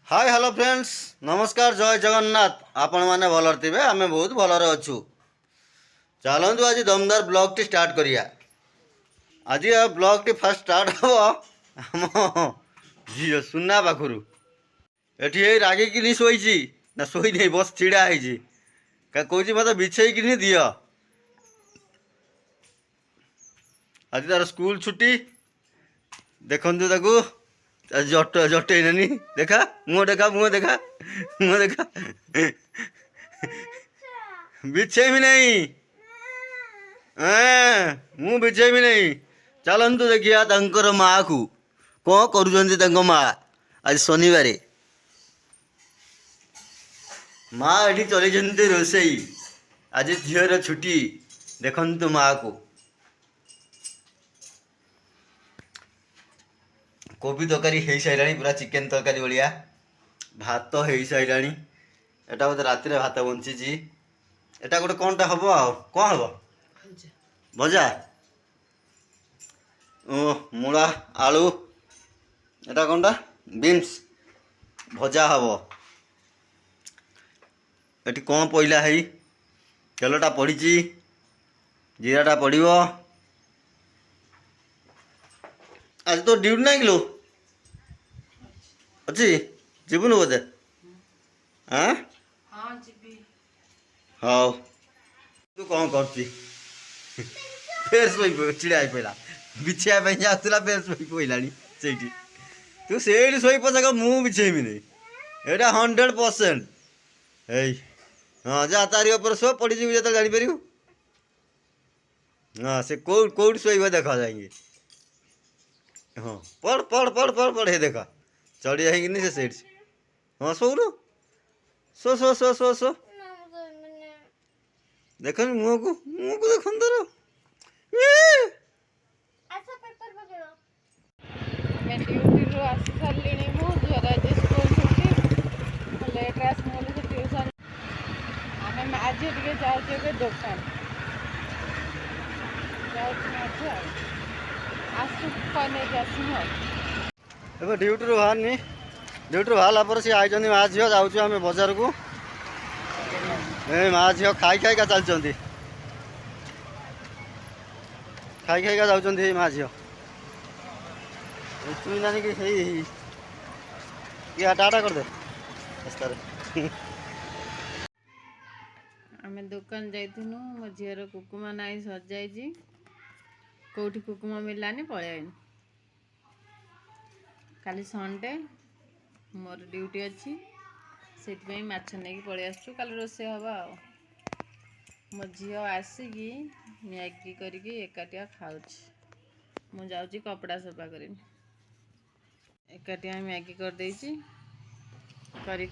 Hi hello friends नमस्कार जय जगन्नाथ आपण मैंने भलर थे आम बहुत भलर अच्छु चलतु आज दमदार ब्लॉग टी स्टार्ट करिया आज ब्लॉग टी फास्ट स्टार्ट हम आम झील सुना पाखु एटी रागिकी शोची ना शोई नहीं बस छिड़ा कौच मत बिछेक दि आज तार स्कूल छुट्टी देखु ताकू जट जटेनी देखा मुँह देखा बिछेबी नहीं मु बिछेबी नहीं चलतु देखिया तंकर माँ को कौन करुँच माँ आज शनिवार माँ ये चलते रोसई आज झीर छुट्टी देखु माँ को कोबी तरकारी हो सारा पूरा चिकेन तरकारी भाया भात हो सारा एटा बोधे राति भात बंची एटा गोटे कौनटा हम कौन हम भजा ओ मूला आलू एटा कौनटा बीन्स भजा हम एटी कौन पड़ा है तेलटा पड़ी जीराटा पड़ो आज तो ड्यूटी ना किलो अच्छी जीवन बोधे हाँ हाँ तू कौन कर फेर शो चिड़ा पड़ा बिछाई जाऊला फेर शो पड़ा से तू से शो पचाक मु बिछेबी नहीं यहाँ 100% है हाँ जा तारी उपर शो पड़ जो जापर हाँ से कौट शोब देखा जाएंगे हाँ पढ़ पढ़ पढ़ पढ़ पढ़ हे देखा चढ़ी जाएंगे से सेठ हाँ शोनु सो सो सो सो सो देख मुँह को देख तार अब ड्यूटी बाहरनी ड्यूटी बाहर पर सी आई माँ झील जाऊँ आम बजार को माँ झील खाई खाईका चलती खाई खाईका जाऊँ माँ झील चुई नानी कि टाटा कर दे आम दुकान जाइनु मो झीर कुकुमा नाई सजाई कौटी कुकुमा मिलानी पलैन काली संडे मोर ड्यूटी अच्छी से माछ नहीं पलि आसु काली रोसे हवा मो झी आसिकी मैगी करके एकाटिया खाऊँ मु जाऊँ कपड़ा सफा कर एकाटिया मैगी कर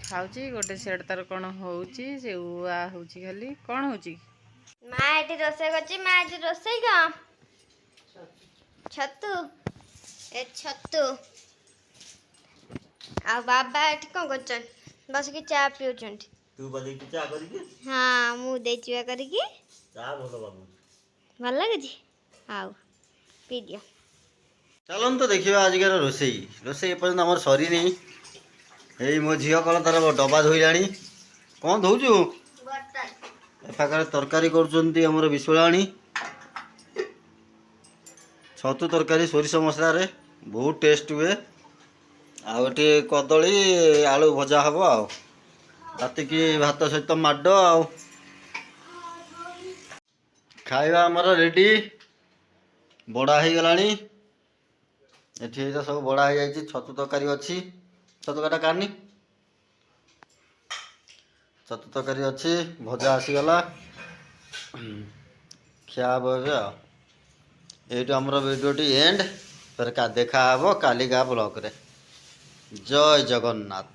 खाऊँ गोटे सेट तार कौन होची से उआ होची खाली कौन होची माँ एटी रोसे करची माँ आज रोसे का छतु ए छतु आ बाबा एटी कौन करछन बस की चा पिउछन तू बदे की चा करी हां मु देचिवा करी की चा भलो बाबू भल लागे जी आउ पी दियो चलन तो देखिए आजिकार रोसई रोसई एपर्यंत आम सरी नहीं यही मो झील कौन तार डबा धोइलाणी कौन धोचु एपाखे तरकारी कर विश्वलाणी छतु तरकारी सोरिष मसला रे बहुत टेस्ट हुए आटे कदली आलू भजा हम राति की भात सहित माड खाଇବା आमर रेडी बड़ा हो गलानी एठी तो सब बड़ा हो जाए छतु तरकारी अच्छी छतु काटा कानी छतु तरकारी अच्छी भजा आसीगला खिया हे ये आमर भिडियोटी एंड फिर देखा हे कालिका ब्लॉग रे जय जगन्नाथ।